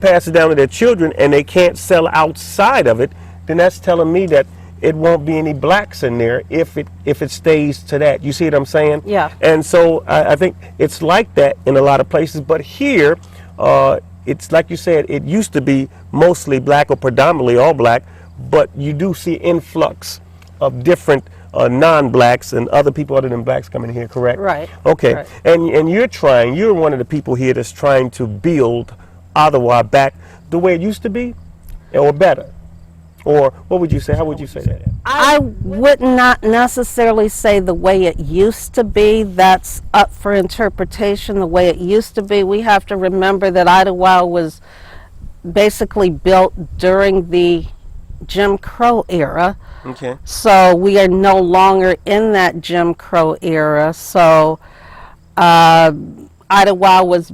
pass it down to their children and they can't sell outside of it, then that's telling me that it won't be any blacks in there if it stays to that. You see what I'm saying? Yeah. And so I think it's like that in a lot of places, but here it's like you said, it used to be mostly black or predominantly all black, but you do see influx of different non-blacks and other people other than blacks coming here, correct? Right. Okay. Right. And you're one of the people here that's trying to build Ottawa back the way it used to be, or better. Or what would you say? How would you say that? I would not necessarily say the way it used to be. That's up for interpretation. The way it used to be, we have to remember that Ottawa was basically built during the Jim Crow era. Okay. So we are no longer in that Jim Crow era. So Ottawa was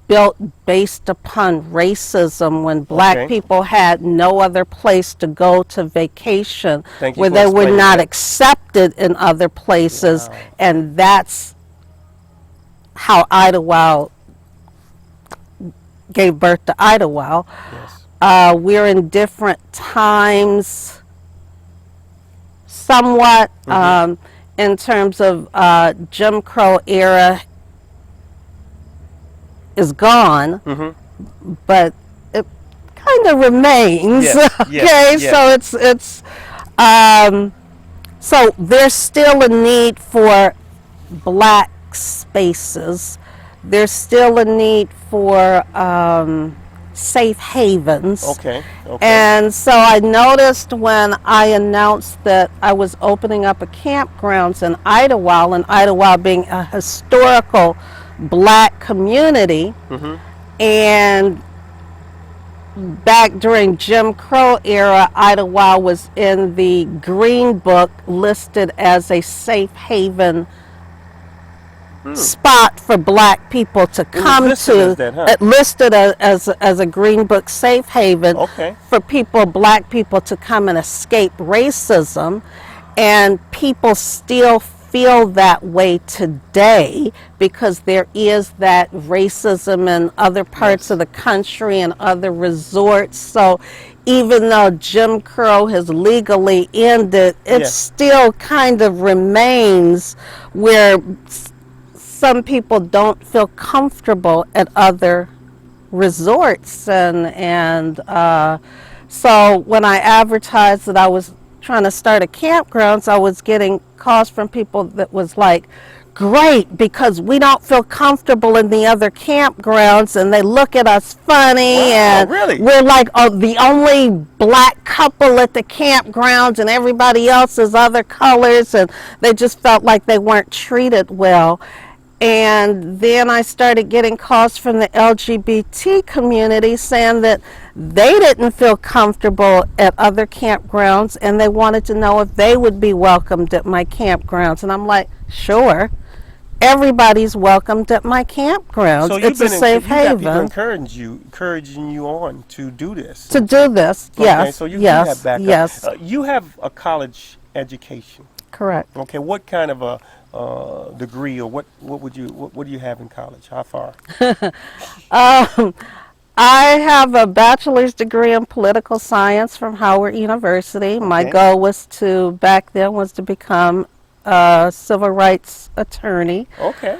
built based upon racism when black people had no other place to go to vacation, where they were not accepted in other places. Wow. And that's how Ottawa gave birth to Ottawa. Yes. We're in different times somewhat in terms of Jim Crow era is gone, but it kind of remains. Yes, okay, yes, yes. So it's so there's still a need for black spaces. There's still a need for safe havens. Okay. And so I noticed when I announced that I was opening up a campgrounds in Idlewild, and Idlewild being a historical black community, and back during Jim Crow era, Idlewild was in the Green Book listed as a safe haven spot for black people to come to, listed as a Green Book safe haven for black people to come and escape racism. And people still feel that way today because there is that racism in other parts of the country and other resorts. So even though Jim Crow has legally ended, it still kind of remains where some people don't feel comfortable at other resorts. And so when I advertised that I was trying to start a campgrounds, I was getting calls from people that was like, great, because we don't feel comfortable in the other campgrounds and they look at us funny. Wow, and really? We're like the only black couple at the campgrounds and everybody else is other colors, and they just felt like they weren't treated well. And then I started getting calls from the LGBT community saying that they didn't feel comfortable at other campgrounds and they wanted to know if they would be welcomed at my campgrounds. And I'm like, sure, everybody's welcomed at my campgrounds. So it's a safe haven. Encouraging you on to do this. To do this, yes. So you have backup. Yes. You have a college education. Correct. Okay, what kind of a degree, or what do you have in college? How far? I have a bachelor's degree in political science from Howard University. Okay. My goal back then was to become a civil rights attorney. Okay.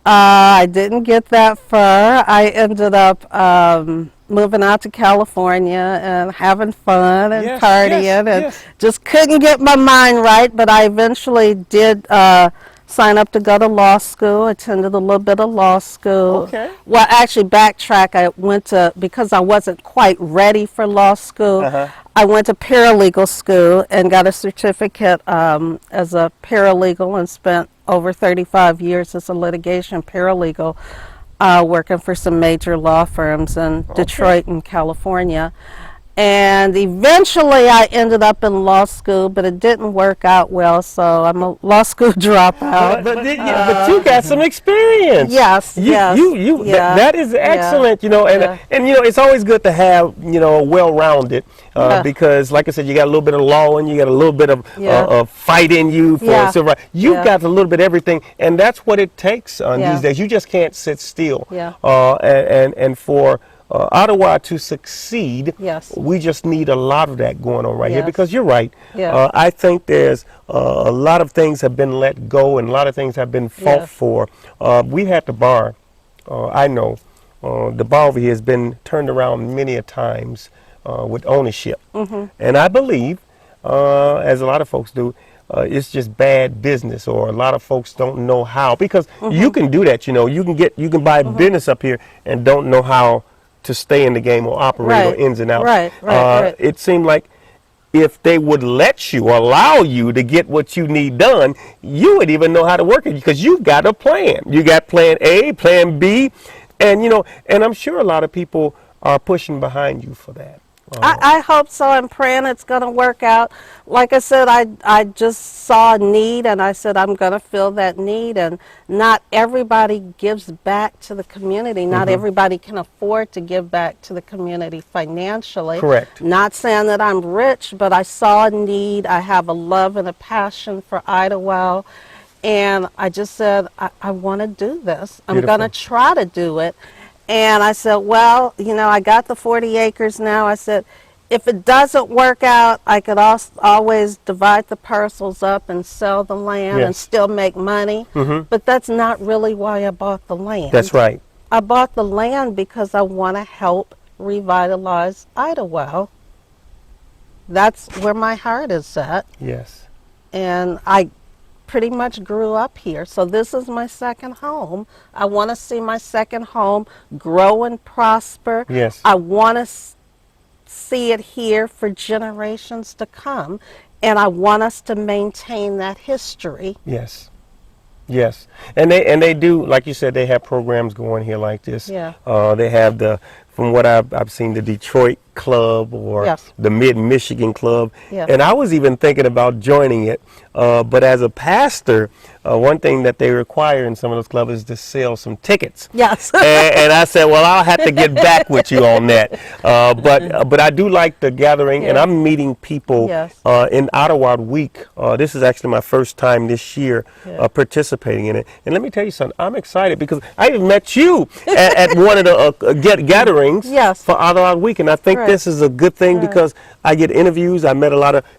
I didn't get that far. I ended up moving out to California and having fun and partying and just couldn't get my mind right, but I eventually did sign up to go to law school, attended a little bit of law school. Okay. Well, actually, backtrack, I went to, because I wasn't quite ready for law school, I went to paralegal school and got a certificate as a paralegal and spent over 35 years as a litigation paralegal working for some major law firms in Detroit and California. And eventually I ended up in law school, but it didn't work out well, so I'm a law school dropout. But you got some experience. Yes, that is excellent, and it's always good to have, well-rounded, because like I said, you got a little bit of law and you got a little bit of fight in you for civil rights. You've got a little bit of everything, and that's what it takes these days. You just can't sit still. And for Ottawa to succeed, Yes. we just need a lot of that going on right here, Yes. because you're right. Yeah. I think there's a lot of things have been let go and a lot of things have been fought Yes. for. We had the bar, I know, the Movavi has been turned around many a times with ownership. And I believe, as a lot of folks do, it's just bad business, or a lot of folks don't know how, because you can do that. You can buy business up here and don't know how to stay in the game or operate, or Right. ins and outs. Right. It seemed like if they would let you, allow you to get what you need done, you would even know how to work it, because you've got a plan. You got plan A, plan B, and and I'm sure a lot of people are pushing behind you for that. I hope so. I'm praying it's going to work out. Like I said, I just saw a need, and I said I'm going to fill that need. And not everybody gives back to the community. Not everybody can afford to give back to the community financially. Correct. Not saying that I'm rich, but I saw a need. I have a love and a passion for Idlewild. And I just said, I want to do this. I'm going to try to do it. And I said, well, I got the 40 acres now. I said, if it doesn't work out, I could always divide the parcels up and sell the land and still make money. But that's not really why I bought the land. That's right. I bought the land because I want to help revitalize Idlewild. That's where my heart is at. Yes. And I pretty much grew up here. So this is my second home. I want to see my second home grow and prosper. Yes. I want to see it here for generations to come. And I want us to maintain that history. Yes. Yes. And they do, like you said, they have programs going here like this. Yeah. They have from what I've seen, the Detroit Club, or the Mid-Michigan Club. Yeah. And I was even thinking about joining it. But as a pastor, one thing that they require in some of those clubs is to sell some tickets. Yes. and I said, well, I'll have to get back with you on that. But I do like the gathering, and I'm meeting people in Ottawa Week. This is actually my first time this year participating in it. And let me tell you something, I'm excited because I even met you at one of the gatherings for Ottawa Week. And I think this is a good thing because I get interviews. I met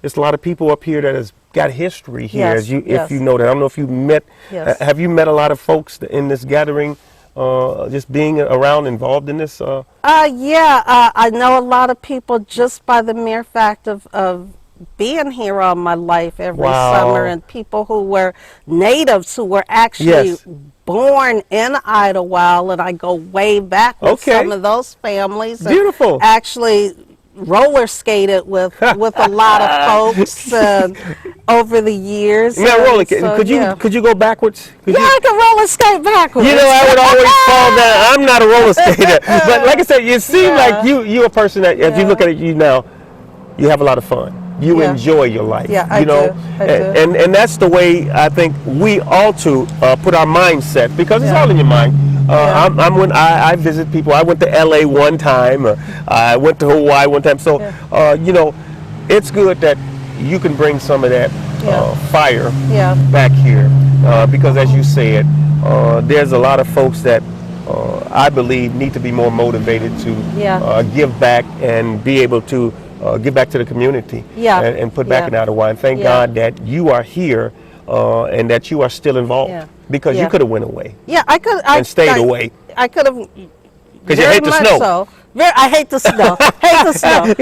it's a lot of people up here that has got history here, if you know that. I don't know if you met, have you met a lot of folks in this gathering, just being around, involved in this? I know a lot of people just by the mere fact of being here all my life every summer, and people who were natives who were actually born in Idlewild, and I go way back with some of those families. Beautiful. Actually roller skated with a lot of folks over the years. Now, could you go backwards? I can roller skate backwards. I would always fall down. I'm not a roller skater, but like I said, you seem like you're a person that, if you look at it, now, you have a lot of fun. You enjoy your life. I do. And that's the way I think we ought to put our mindset, because it's all in your mind. When I visit people, I went to LA one time, I went to Hawaii one time. So, it's good that you can bring some of that fire back here, because as you said, there's a lot of folks that I believe need to be more motivated to give back and be able to give back to the community and put back in Ottawa. And thank God that you are here and that you are still involved, because you could have went away. I could. And stayed away. I could have. Because you hate the snow. So. I hate the snow. Hate the snow.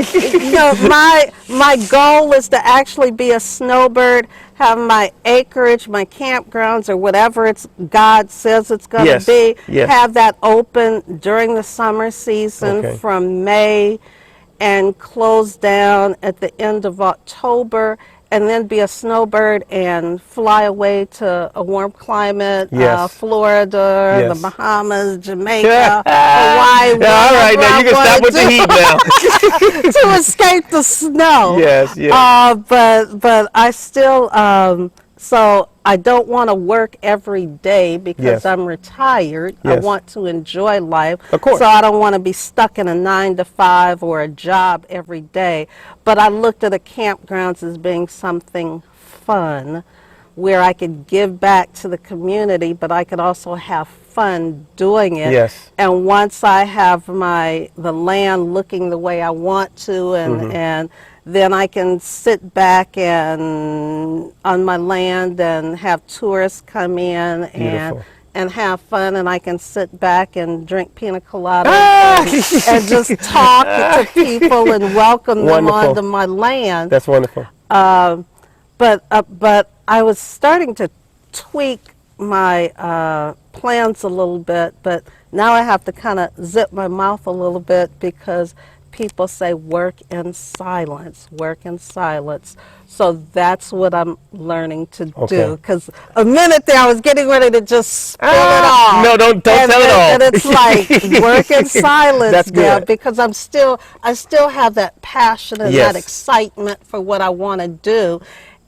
My goal is to actually be a snowbird, have my acreage, my campgrounds, or whatever God says it's going to be, have that open during the summer season from May and close down at the end of October, and then be a snowbird and fly away to a warm climate, Florida, the Bahamas, Jamaica, Hawaii. All right, now you can stop with the heat now. To escape the snow. But I still, so I don't want to work every day because I'm retired. I want to enjoy life. Of course. So I don't want to be stuck in a 9-to-5 or a job every day. But I looked at the campgrounds as being something fun where I could give back to the community, but I could also have fun doing it. Yes. And once I have the land looking the way I want to, and then I can sit back and on my land and have tourists come in and have fun, and I can sit back and drink pina coladas and just talk to people and welcome them onto my land. That's wonderful. But I was starting to tweak my plans a little bit, but now I have to kind of zip my mouth a little bit because people say work in silence, work in silence. So that's what I'm learning to do. Because a minute there I was getting ready to just spill it all. No, don't tell it all. And it's like work in silence. That's good. Because I still have that passion and that excitement for what I want to do.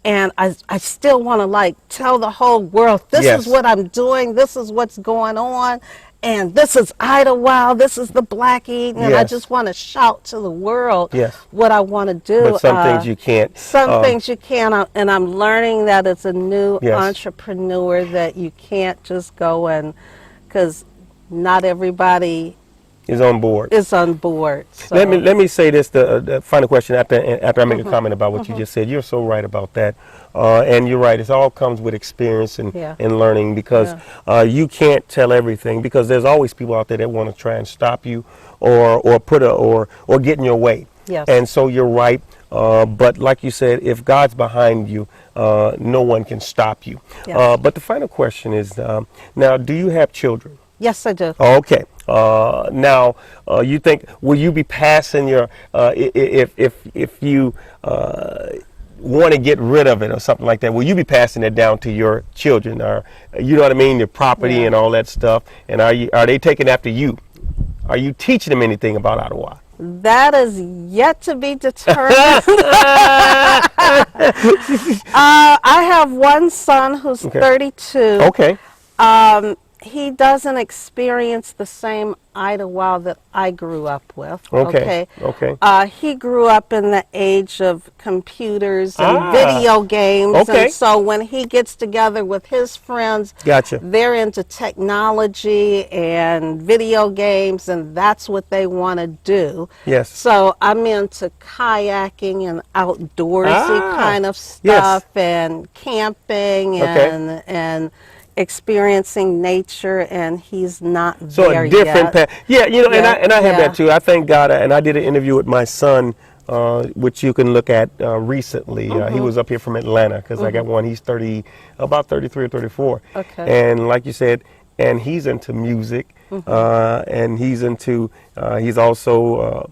And I still want to like tell the whole world, this is what I'm doing, this is what's going on, and this is Idlewild, this is the Black Eden, and I just want to shout to the world what I want to do. But some things you can't. Some things you can't, and I'm learning that as a new entrepreneur that you can't just go and, because not everybody is on board. So. Let me say this, the final question after I make a comment about what you just said. You're so right about that. And you're right, it all comes with experience and learning, because you can't tell everything, because there's always people out there that want to try and stop you or get in your way. Yes. And so you're right. But like you said, if God's behind you, no one can stop you. Yes. But the final question is, now, do you have children? Yes, I do. Okay. Now, you think, will you be passing your, if you want to get rid of it or something like that, will you be passing it down to your children, or you know what I mean, your property and all that stuff? And are they taking after you? Are you teaching them anything about Ottawa? That is yet to be determined. I have one son who's 32. Okay. He doesn't experience the same Idlewild that I grew up with. Okay. He grew up in the age of computers and video games. And so when he gets together with his friends, they're into technology and video games, and that's what they want to do. Yes. So I'm into kayaking and outdoorsy kind of stuff, and camping and experiencing nature, and he's not there yet. So a different path. Yeah, you know, and I have that too. I thank God, and I did an interview with my son, which you can look at recently. He was up here from Atlanta, because I got one. He's about 33 or 34. Okay. And like you said, and he's into music, and he's also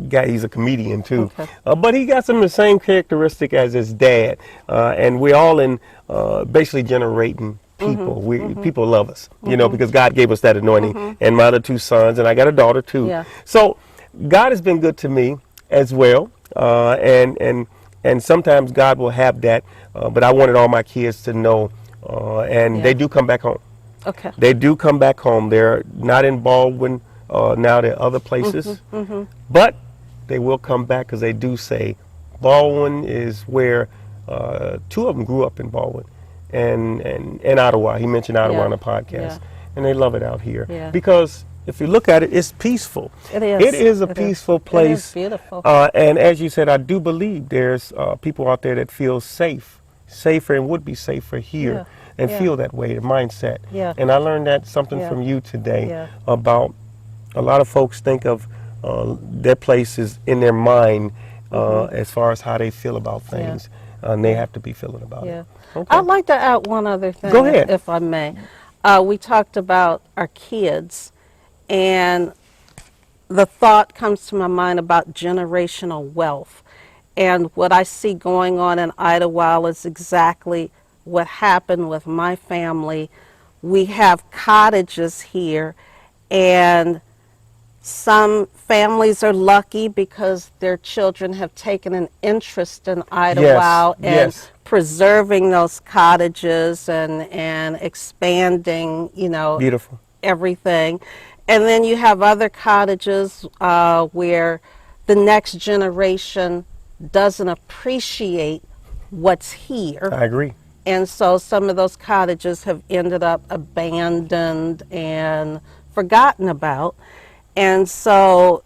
he's a comedian too. But he got some of the same characteristic as his dad, and we're all in basically generating people. People love us, you know, because God gave us that anointing. And my other two sons, and I got a daughter too. Yeah. So God has been good to me as well, and sometimes God will have that, but I wanted all my kids to know, and they do come back home. Okay. They do come back home. They're not in Baldwin now. They're other places, but they will come back, because they do say Baldwin is where two of them grew up in Baldwin. And Ottawa. He mentioned Ottawa on the podcast, and they love it out here because if you look at it, it's peaceful. It is. It is a peaceful place. It is beautiful. And as you said, I do believe there's people out there that feel safer and would be safer here, and feel that way, the mindset. Yeah. And I learned that something from you today about a lot of folks think of their places in their mind as far as how they feel about things. And they have to be feeling about it. Okay. I'd like to add one other thing, Go ahead. if I may. We talked about our kids, and the thought comes to my mind about generational wealth. And what I see going on in Idlewild is exactly what happened with my family. We have cottages here, and some families are lucky because their children have taken an interest in Idlewild and preserving those cottages and expanding, you know, beautiful everything. And then you have other cottages where the next generation doesn't appreciate what's here. I agree. And so some of those cottages have ended up abandoned and forgotten about. And so